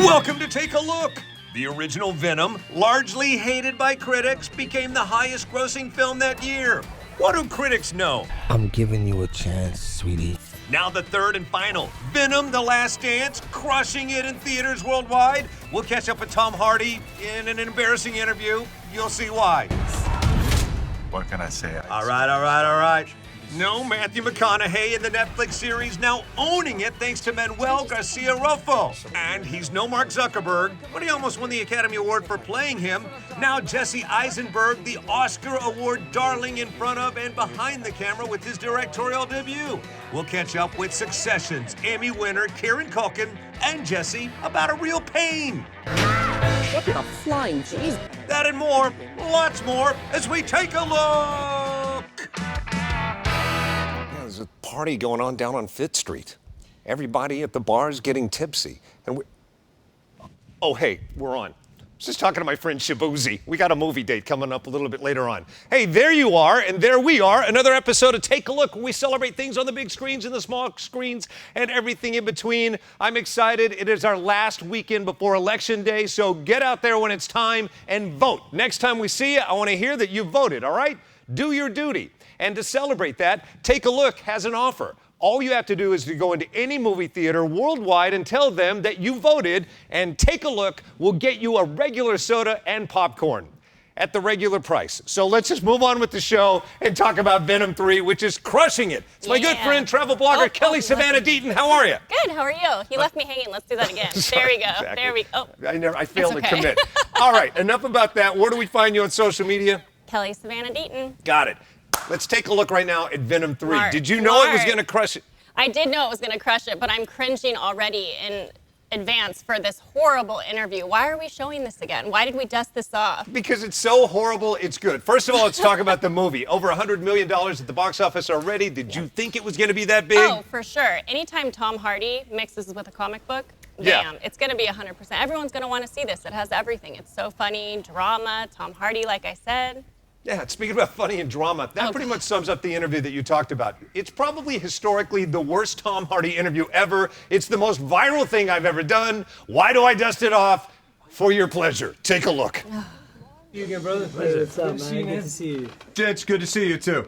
Welcome to Take a Look. The original Venom, largely hated by critics, became the highest-grossing film that year. What do critics know? I'm giving you a chance, sweetie. Now the third and final, Venom: The Last Dance, crushing it in theaters worldwide. We'll catch up with Tom Hardy in an embarrassing interview. You'll see why. What can I say? All right. No Matthew McConaughey in the Netflix series, now owning it thanks to Manuel Garcia Rufo. And he's no Mark Zuckerberg, but he almost won the Academy Award for playing him. Now Jesse Eisenberg, the Oscar Award darling in front of and behind the camera with his directorial debut. We'll catch up with Succession's Emmy winner Kieran Culkin and Jesse about a real pain. What the flying jeez? That and more, lots more, as we take a look. There's a party going on down on Fifth Street. Everybody at the bar's getting tipsy. And oh, hey, we're on. I was just talking to my friend Shabuzi. We got a movie date coming up a little bit later on. Hey, there you are, and there we are. Another episode of Take a Look, where we celebrate things on the big screens and the small screens and everything in between. I'm excited. It is our last weekend before Election Day, so get out there when it's time and vote. Next time we see you, I want to hear that you voted, all right? Do your duty. And to celebrate that, Take a Look has an offer. All you have to do is to go into any movie theater worldwide and tell them that you voted, and Take a Look will get you a regular soda and popcorn at the regular price. So let's just move on with the show and talk about Venom 3, which is crushing it. It's my good friend, travel blogger, Kelly Savannah Deaton. How are you? Good, how are you? He left me hanging. Let's do that again. Sorry, there we go. exactly. There we go. I failed to okay. commit. All right, enough about that. Where do we find you on social media? Kelly Savannah Deaton. Got it. Let's take a look right now at Venom 3. Smart. Did you know it was going to crush it? I did know it was going to crush it, but I'm cringing already in advance for this horrible interview. Why are we showing this again? Why did we dust this off? Because it's so horrible, it's good. First of all, let's talk about the movie. Over $100 million at the box office already. Did you think it was going to be that big? Oh, for sure. Anytime Tom Hardy mixes with a comic book, bam, it's going to be 100%. Everyone's going to want to see this. It has everything. It's so funny, drama, Tom Hardy, like I said. Yeah, speaking about funny and drama, that pretty much sums up the interview that you talked about. It's probably historically the worst Tom Hardy interview ever. It's the most viral thing I've ever done. Why do I dust it off? For your pleasure. Take a look. You again, brother. Pleasure. What's up, man? Good to see you. It's good to see you, too.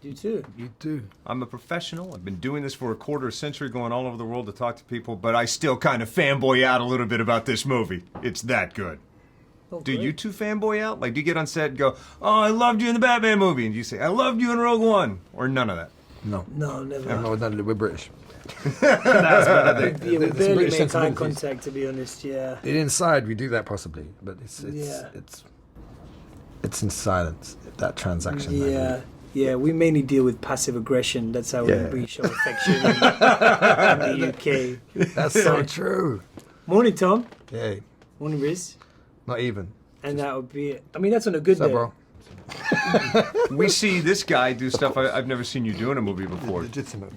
You too. You too. I'm a professional. I've been doing this for a quarter century, going all over the world to talk to people, but I still kind of fanboy out a little bit about this movie. It's that good. Oh, Do you two fanboy out? Like, do you get on set and go, oh, I loved you in the Batman movie? And you say, I loved you in Rogue One? Or none of that? No. No, never. No, we're British. That's bad, I think. Yeah, we It's barely British make eye sensibilities. contact, to be honest, yeah. Inside, we do that possibly, but it's in silence, that transaction. Yeah. Yeah, we mainly deal with passive aggression. That's how we show affection in the UK. That's so true. Morning, Tom. Yeah, Morning, Riz. not even. And that would be it. I mean, that's on a good What's day. up, bro? We see this guy do stuff I've never seen you do in a movie before. Legitimate.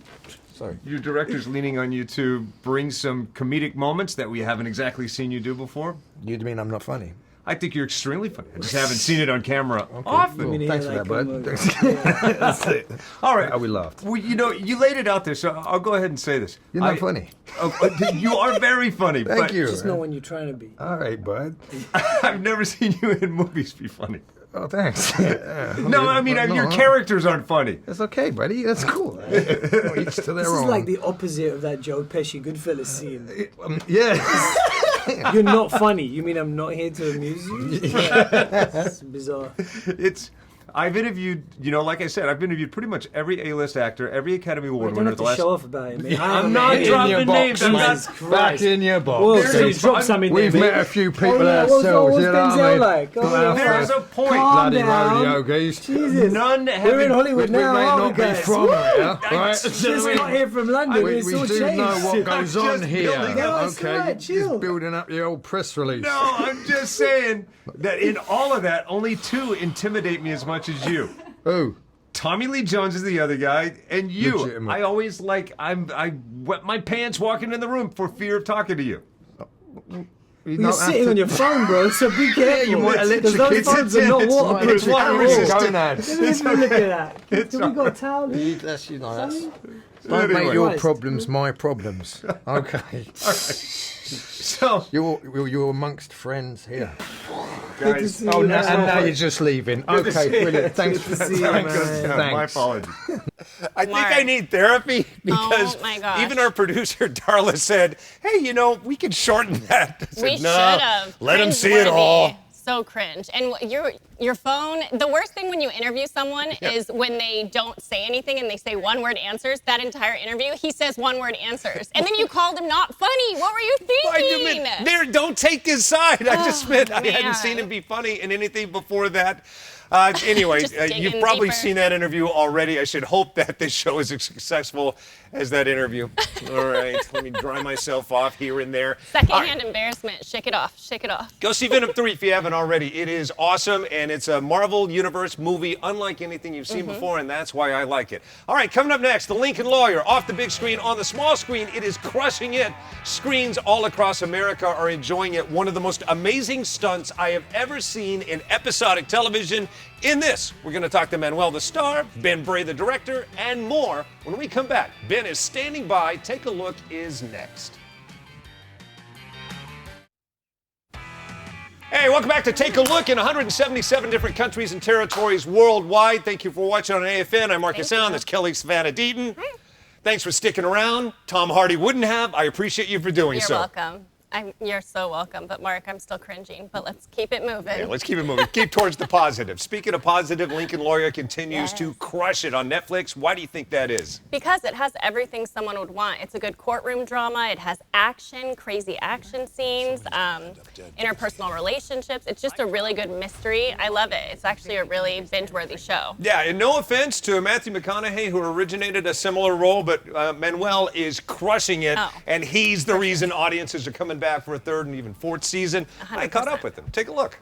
Sorry. Your director's leaning on you to bring some comedic moments that we haven't exactly seen you do before. You mean I'm not funny? I think you're extremely funny. I just haven't seen it on camera I often. mean, Thanks for like, that, bud. yeah. That's it. All right. How we laughed. Well, you know, you laid it out there, so I'll go ahead and say this. You're not funny. You are very funny. Thank but you. Just know when you're trying to be. All right, bud. I've never seen you in movies be funny. Oh, thanks. No, I mean, your characters aren't funny. That's okay, buddy. That's cool. Each to their This own. is like the opposite of that Joe Pesci Goodfellas scene. Yeah. You're not funny. You mean I'm not here to amuse you? It's bizarre. I've interviewed, like I said, I've interviewed pretty much every A-list actor, every Academy I Award don't winner. have to show off about it, man. I'm not dropping names. I'm Jesus not. Christ. Back in your box. Whoa, There's so a- you drop some in there, We've mate. met a few people yeah, ourselves, what's you know what I Denzel mean? like? Come Oh, on, yeah. There's a point. Calm Bloody down. rodeo geese. Jesus. None have We're in been- Hollywood We now, may aren't not we, be guys? from here, right? Just got here from London. We It's all do changed. know what goes on just here. building up. Yeah, it's Okay, alright, chill. just building up your old press release. No, I'm just saying that in all of that, only two intimidate me as much as you. Who? Tommy Lee Jones is the other guy, and you. Legitimate. I always I wet my pants walking in the room for fear of talking to you. You're sitting on your phone, bro, so be careful. you might Because those electrocute phones are not it's waterproof. it's water at all. resistant. Let me look at that. Have we got a towel here? Don't Anyway. make your Christ. problems my problems. Okay. So, You're amongst friends here. guys, see Oh, you, no, man. and now you're just leaving. Good to Okay, see you. brilliant. Thanks for Good to see you, Sorry, man. goes down. My Thanks. apologies. I think Mark. I need therapy because my gosh. even our producer Darla said, "Hey, we can shorten that." I said, We should "No, have. let him see it Cringeworthy. all." So cringe. And your phone, the worst thing when you interview someone is when they don't say anything and they say one-word answers. That entire interview, he says one-word answers. And then you called him not funny. What were you thinking? There, don't take his side. I just meant I hadn't man. seen him be funny in anything before that. Anyway, Just dig you've in probably deeper. seen that interview already. I should hope that this show is as successful as that interview. All right, let me dry myself off here and there. All right. Secondhand embarrassment. Shake it off. Shake it off. Go see Venom 3 if you haven't already. It is awesome, and it's a Marvel Universe movie unlike anything you've seen before, and that's why I like it. All right, coming up next, The Lincoln Lawyer. Off the big screen, on the small screen, it is crushing it. Screens all across America are enjoying it. One of the most amazing stunts I have ever seen in episodic television. In this, we're going to talk to Manuel the star, Ben Bray the director, and more when we come back. Ben is standing by. Take a Look is next. Hey, welcome back to Take a Look in 177 different countries and territories worldwide. Thank you for watching on AFN. I'm Marcus Thank you. Allen. That's Kelly Savannah Deaton. Thanks for sticking around. Tom Hardy wouldn't have. I appreciate you for doing You're so. welcome. You're so welcome. But Mark, I'm still cringing. But let's keep it moving. Yeah, let's keep it moving. Keep towards the positive. Speaking of positive, Lincoln Lawyer continues to Yes. crush it on Netflix. Why do you think that is? Because it has everything someone would want. It's a good courtroom drama. It has action, crazy action scenes, interpersonal relationships. It's just a really good mystery. I love it. It's actually a really binge-worthy show. Yeah, and no offense to Matthew McConaughey, who originated a similar role, but Manuel is crushing it, Oh. and he's the reason audiences are coming back for a third and even fourth season. I caught up 100%. with him. Take a look.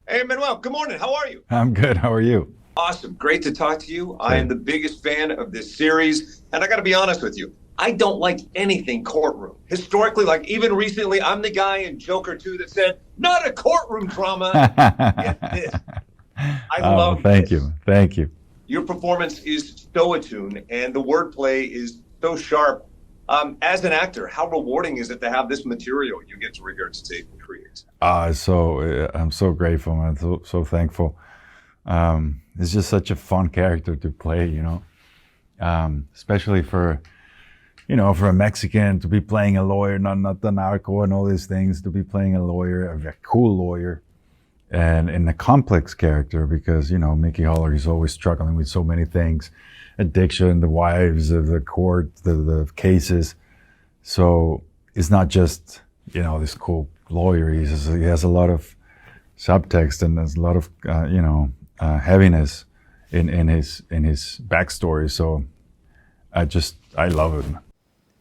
Hey, Manuel, good morning. How are you? I'm good. How are you? Awesome. Great to talk to you. I am the biggest fan of this series. And I got to be honest with you. I don't like anything courtroom. Historically, like even recently, I'm the guy in Joker 2 that said, not a courtroom drama. Get this. I love Thank this. you. Thank you. Your performance is so attuned and the wordplay is so sharp. As an actor, how rewarding is it to have this material you get to regurgitate and create? I'm so grateful, man. So thankful. It's just such a fun character to play, especially for a Mexican to be playing a lawyer, not the narco and all these things, to be playing a lawyer, a cool lawyer, and in a complex character because, Mickey Haller is always struggling with so many things, addiction, the wives, the court, the cases. So it's not just, this cool lawyer. He has a lot of subtext and there's a lot of, heaviness in his backstory. So I love him.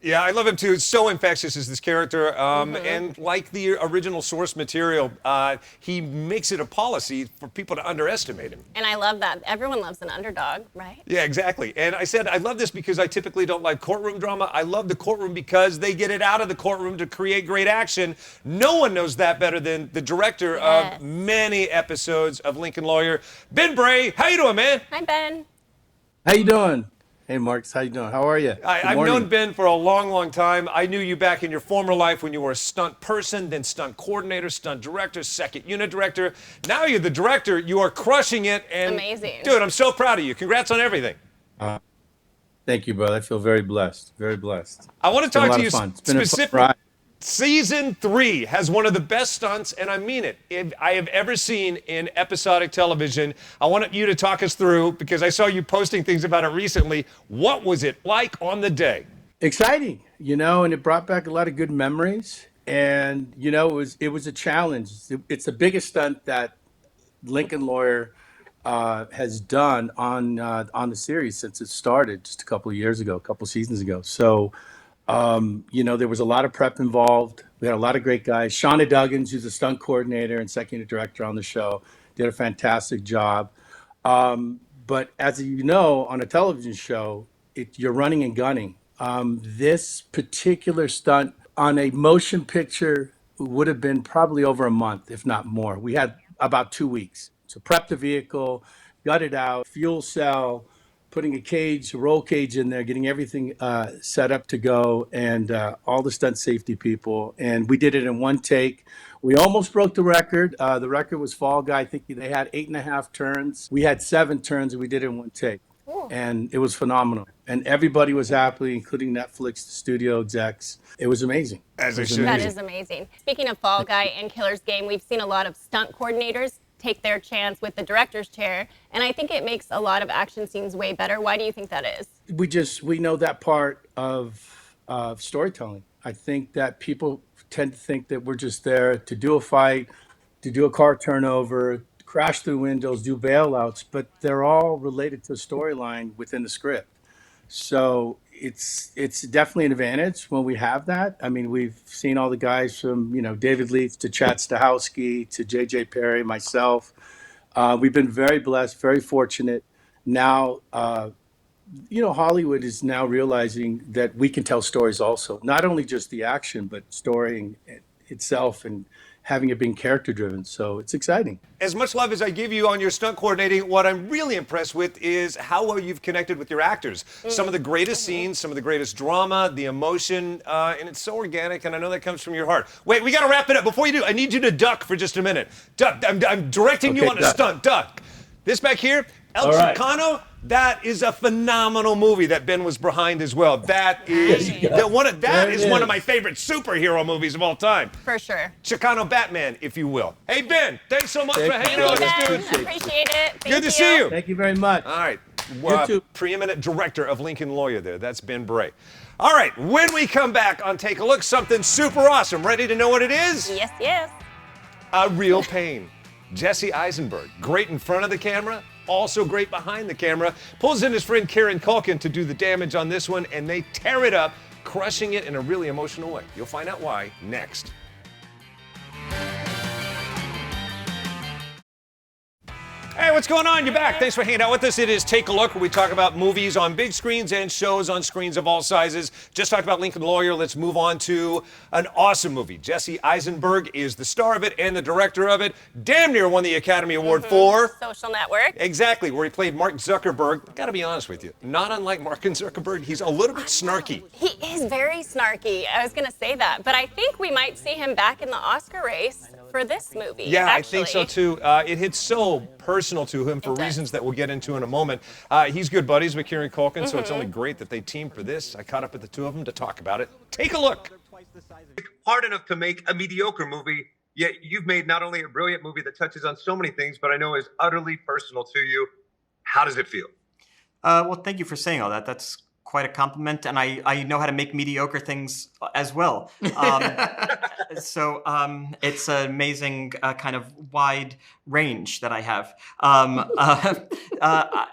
Yeah, I love him too. It's so infectious as this character. And like the original source material, he makes it a policy for people to underestimate him. And I love that. Everyone loves an underdog, right? Yeah, exactly. And I said, I love this because I typically don't like courtroom drama. I love the courtroom because they get it out of the courtroom to create great action. No one knows that better than the director of many episodes of Lincoln Lawyer, Ben Bray. How you doing, man? Hi, Ben. How you doing? Hey, Marcus, how you doing? How are you? I've known Ben for a long, long time. I knew you back in your former life when you were a stunt person, then stunt coordinator, stunt director, second unit director. Now you're the director. You are crushing it. And amazing. Dude, I'm so proud of you. Congrats on everything. Thank you, brother. I feel very blessed. Very blessed. I want to talk to you It's been a fun specifically. ride. Season 3 has one of the best stunts, and I mean it, I have ever seen in episodic television. I want you to talk us through, because I saw you posting things about it recently. What was it like on the day? Exciting, and it brought back a lot of good memories. And, it was a challenge. It's the biggest stunt that Lincoln Lawyer has done on the series since it started just a couple seasons ago. So, there was a lot of prep involved. We had a lot of great guys. Shauna Duggins, who's a stunt coordinator and second unit director on the show, did a fantastic job. But as you know, on a television show, you're running and gunning. This particular stunt on a motion picture would have been probably over a month, if not more. We had about 2 weeks to prep the vehicle, gut it out, fuel cell, putting a roll cage in there, getting everything set up to go, and all the stunt safety people. And we did it in one take. We almost broke the record. The record was Fall Guy. I think they had 8.5 turns. We had 7 turns, and we did it in one take. And it was phenomenal. And everybody was happy, including Netflix, the studio execs. It was amazing. As it was should be. That is amazing. Speaking of Fall Guy and Killer's Game, we've seen a lot of stunt coordinators take their chance with the director's chair, and I think it makes a lot of action scenes way better. Why do you think that is? We know that part of storytelling. I think that people tend to think that we're just there to do a fight, to do a car turnover, crash through windows, do bailouts, but they're all related to a storyline within the script. So it's definitely an advantage when we have that. I mean, we've seen all the guys from, David Leitch to Chad Stahelski to JJ Perry, myself. We've been very blessed, very fortunate. Now, Hollywood is now realizing that we can tell stories also, not only just the action, but story itself and having it being character driven. So it's exciting. As much love as I give you on your stunt coordinating, what I'm really impressed with is how well you've connected with your actors. Some of the greatest scenes, some of the greatest drama, the emotion, and it's so organic, and I know that comes from your heart. Wait, we got to wrap it up. Before you do, I need you to duck for just a minute. Duck, I'm directing you on a stunt. Duck. This back here, El Chicano, that is a phenomenal movie that Ben was behind as well. That is one of my favorite superhero movies of all time. For sure. Chicano Batman, if you will. Hey, Ben, thanks so much for hanging out with us, dude. Appreciate it. Good to see you. Thank you very much. All right. You too. Preeminent director of Lincoln Lawyer there. That's Ben Bray. All right. When we come back on Take a Look, something super awesome. Ready to know what it is? Yes, yes. A Real Pain. Jesse Eisenberg, great in front of the camera, also great behind the camera, pulls in his friend Kieran Culkin to do the damage on this one, and they tear it up, crushing it in a really emotional way. You'll find out why next. Hey, what's going on? You're back. Thanks for hanging out with us. It is Take a Look, where we talk about movies on big screens and shows on screens of all sizes. Just talked about Lincoln Lawyer. Let's move on to an awesome movie. Jesse Eisenberg is the star of it and the director of it. Damn near won the Academy Award for Social Network. Exactly, where he played Mark Zuckerberg. Gotta be honest with you, not unlike Mark and Zuckerberg, he's a little bit snarky. He is very snarky. I was going to say that, but I think we might see him back in the Oscar race for this movie. Yeah, actually. I think so too. It hits so personal to him for reasons that we'll get into in a moment. He's good buddies with Kieran Culkin, so it's only great that they teamed for this. I caught up with the two of them to talk about it. Take a look. Hard enough to make a mediocre movie, yet you've made not only a brilliant movie that touches on so many things, but I know is utterly personal to you. How does it feel? Well, thank you for saying all that. That's quite a compliment, and I know how to make mediocre things as well. So it's an amazing kind of wide range that I have.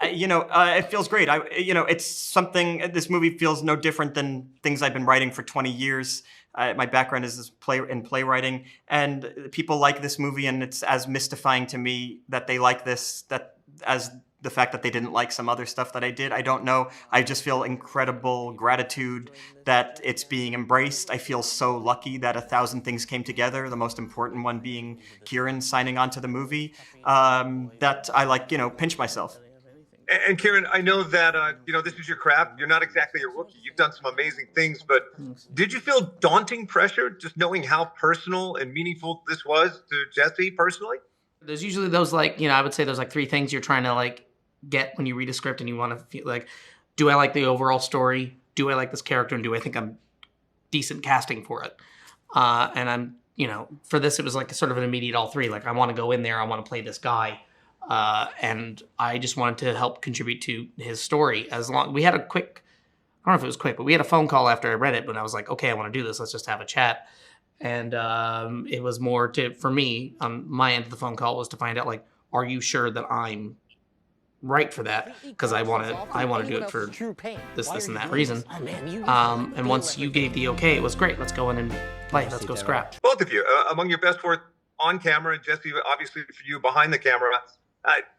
It feels great. It's something. This movie feels no different than things I've been writing for 20 years. My background is in playwriting, and people like this movie, and it's as mystifying to me that they like this as the fact that they didn't like some other stuff that I did. I don't know. I just feel incredible gratitude that it's being embraced. I feel so lucky that 1,000 things came together, the most important one being Kieran signing on to the movie, that I pinch myself. And Kieran, I know that, this is your craft. You're not exactly a rookie. You've done some amazing things, but did you feel daunting pressure just knowing how personal and meaningful this was to Jesse personally? There's usually those I would say there's 3 things you're trying to get when you read a script, and you want to feel do I like the overall story? Do I like this character? And do I think I'm decent casting for it? And I'm, for this, it was sort of an immediate all 3. I want to go in there. I want to play this guy. And I just wanted to help contribute to his story. We had a quick, I don't know if it was quick, but we had a phone call after I read it when I was like, okay, I want to do this. Let's just have a chat. And it was more for me, on my end of the phone call, was to find out, are you sure that I'm right for that? Because I want to do it for this, and that reason. And once you gave the okay, it was great. Let's go in and play. Let's go scrap. Both of you, among your best work on camera, and Jesse, obviously for you behind the camera,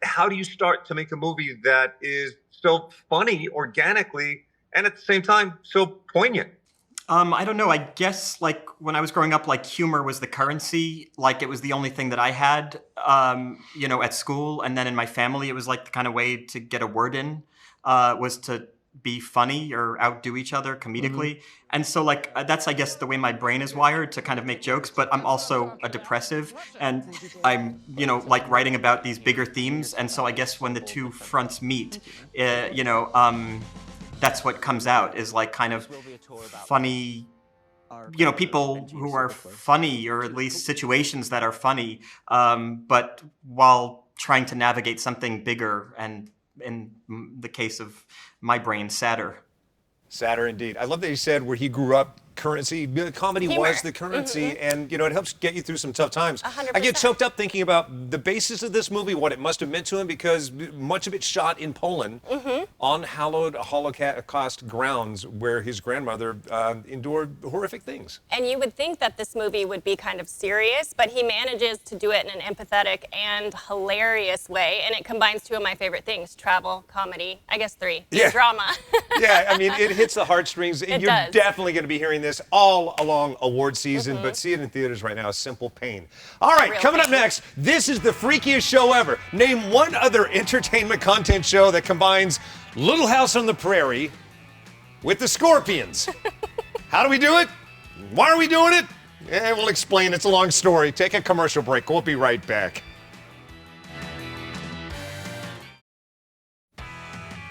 how do you start to make a movie that is so funny organically and at the same time so poignant? I don't know. I guess when I was growing up, humor was the currency. It was the only thing that I had, at school. And then in my family, it was the kind of way to get a word in. was to be funny or outdo each other comedically. And so like that's I guess the way my brain is wired, to kind of make jokes, but I'm also a depressive, and I'm like writing about these bigger themes. And so I guess when the two fronts meet, that's what comes out, is like kind of funny, people who are funny, or at least situations that are funny, but while trying to navigate something bigger, and in the case of my brain, sadder. Sadder indeed. I love that you said where he grew up, currency, comedy Humor. was the currency, and it helps get you through some tough times. 100%. I get choked up thinking about the basis of this movie, what it must have meant to him, because much of it's shot in Poland on hallowed Holocaust grounds where his grandmother endured horrific things. And you would think that this movie would be kind of serious, but he manages to do it in an empathetic and hilarious way, and it combines two of my favorite things: travel, comedy, I guess three, and drama. Yeah, I mean, it hits the heartstrings. You're does. definitely going to be hearing this all along award season, but see it in theaters right now is simple pain. All right, coming up next, this is the freakiest show ever. Name one other entertainment content show that combines Little House on the Prairie with the Scorpions. How do we do it? Why are we doing it? We'll explain. It's a long story. Take a commercial break. We'll be right back.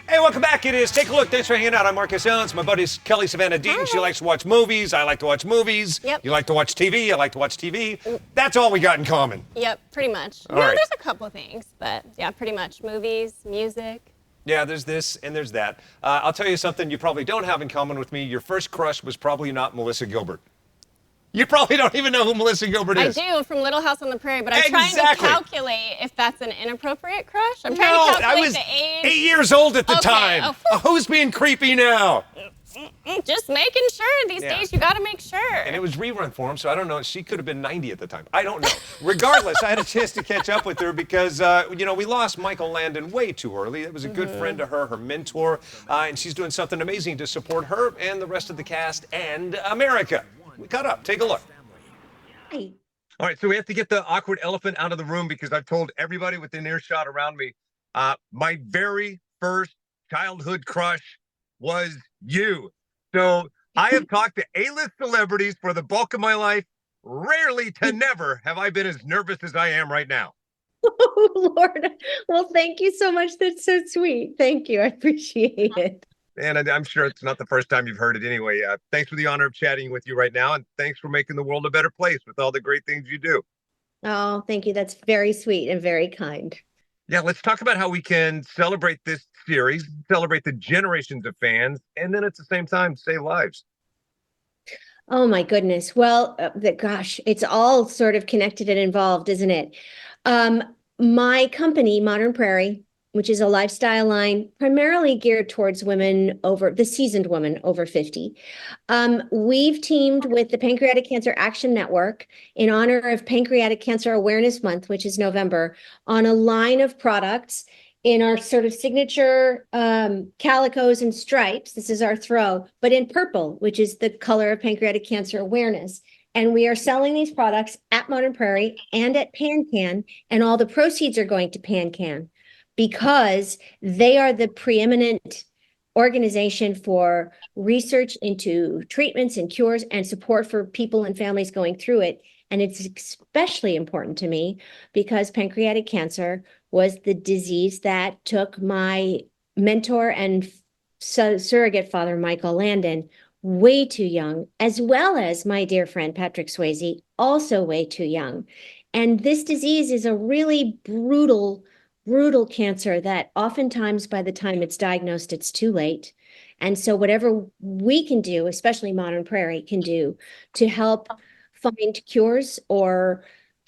Hey, welcome back. It is Take a Look. Thanks for hanging out. I'm Marcus Allen. My buddy Kelly Savannah Dean. She likes to watch movies. I like to watch movies. Yep. You like to watch TV. I like to watch TV. That's all we got in common. Yep, pretty much. All right. There's a couple things, but yeah, pretty much. Movies, music. Yeah, there's this and there's that. I'll tell you something you probably don't have in common with me. Your first crush was probably not Melissa Gilbert. You probably don't even know who Melissa Gilbert is. I do, from Little House on the Prairie, but I'm trying to calculate if that's an inappropriate crush. I'm trying to calculate I was the age. 8 years old at the time. Oh, who's being creepy now? Just making sure. These days, you got to make sure. And it was rerun for him, so I don't know. She could have been 90 at the time. I don't know. Regardless, I had a chance to catch up with her because, we lost Michael Landon way too early. It was a good friend to her mentor, and she's doing something amazing to support her and the rest of the cast and America. We caught up. Take a look. Hi. All right, so we have to get the awkward elephant out of the room because I've told everybody within earshot around me, my very first childhood crush was you. So I have talked to A-list celebrities for the bulk of my life. Rarely to never have I been as nervous as I am right now. Oh, Lord. Well, thank you so much. That's so sweet. Thank you. I appreciate it. And I'm sure it's not the first time you've heard it anyway. Thanks for the honor of chatting with you right now, and thanks for making the world a better place with all the great things you do. Oh, thank you. That's very sweet and very kind. Yeah, let's talk about how we can celebrate this series, celebrate the generations of fans, and then at the same time, save lives. Oh, my goodness. Well, gosh, it's all sort of connected and involved, isn't it? My company, Modern Prairie, which is a lifestyle line primarily geared towards the seasoned woman over 50. We've teamed with the Pancreatic Cancer Action Network in honor of Pancreatic Cancer Awareness Month, which is November, on a line of products in our sort of signature calicos and stripes. This is our throw, but in purple, which is the color of pancreatic cancer awareness. And we are selling these products at Modern Prairie and at PanCan, and all the proceeds are going to PanCan, because they are the preeminent organization for research into treatments and cures and support for people and families going through it. And it's especially important to me because pancreatic cancer was the disease that took my mentor and surrogate father, Michael Landon, way too young, as well as my dear friend, Patrick Swayze, also way too young. And this disease is a really brutal cancer that oftentimes by the time it's diagnosed, it's too late. And so whatever we can do, especially Modern Prairie can do to help find cures or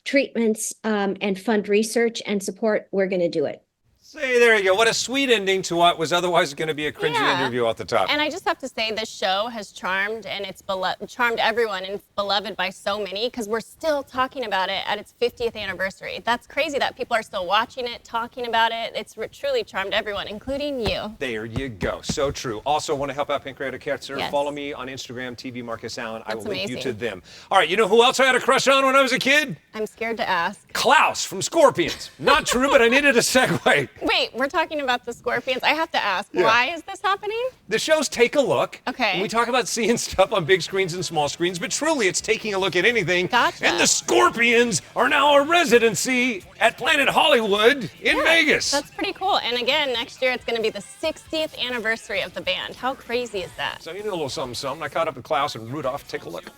treatments and fund research and support, we're going to do it. Say, there you go. What a sweet ending to what was otherwise going to be a cringy interview off the top. And I just have to say, this show has charmed, and it's charmed everyone, and it's beloved by so many, because we're still talking about it at its 50th anniversary. That's crazy that people are still watching it, talking about it. It's truly charmed everyone, including you. There you go. So true. Also, want to help out pancreatic cancer? Yes. Follow me on Instagram, TV Marcus Allen. I will link you to amazing. them. All right, you know who else I had a crush on when I was a kid? I'm scared to ask. Klaus from Scorpions. Not true, but I needed a segue. Wait, we're talking about the Scorpions. I have to ask, why is this happening? The show's Take a Look. Okay. And we talk about seeing stuff on big screens and small screens, but truly it's taking a look at anything. Gotcha. And the Scorpions are now a residency at Planet Hollywood in Vegas. That's pretty cool. And again, next year it's going to be the 60th anniversary of the band. How crazy is that? So you know a little something, something. I caught up with Klaus and Rudolph. Take a look.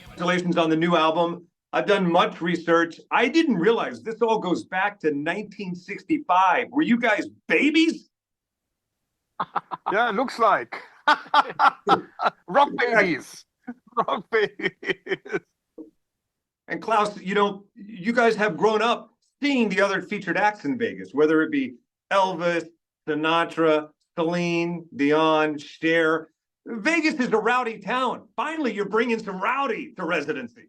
Congratulations on the new album. I've done much research. I didn't realize this all goes back to 1965. Were you guys babies? Yeah, looks like. Rock babies. Rock babies. And Klaus, you know, you guys have grown up seeing the other featured acts in Vegas, whether it be Elvis, Sinatra, Celine, Dion, Cher. Vegas is a rowdy town. Finally, you're bringing some rowdy to residency.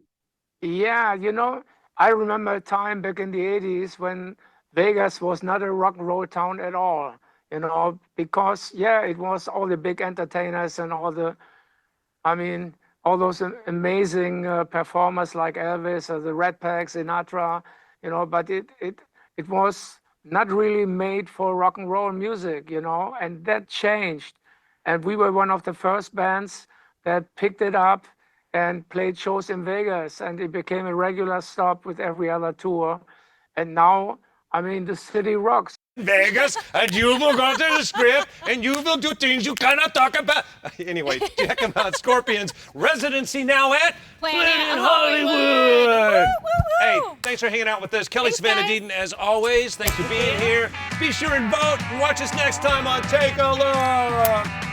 Yeah, you know, I remember a time back in the 80s when Vegas was not a rock and roll town at all, you know, because, yeah, it was all the big entertainers and all the, I mean, all those amazing performers like Elvis or the Rat Pack, Sinatra, you know, but it was not really made for rock and roll music, you know, and that changed. And we were one of the first bands that picked it up and played shows in Vegas, and it became a regular stop with every other tour. And now, I mean, the city rocks. Vegas, and you will go to the script, and you will do things you cannot talk about. Anyway, check them out. Scorpions, residency now at Planet Hollywood. Woo, woo, woo. Hey, thanks for hanging out with us. Kelly Savannah Deaton, as always, thanks for being here. Be sure and vote, and watch us next time on Take a Look.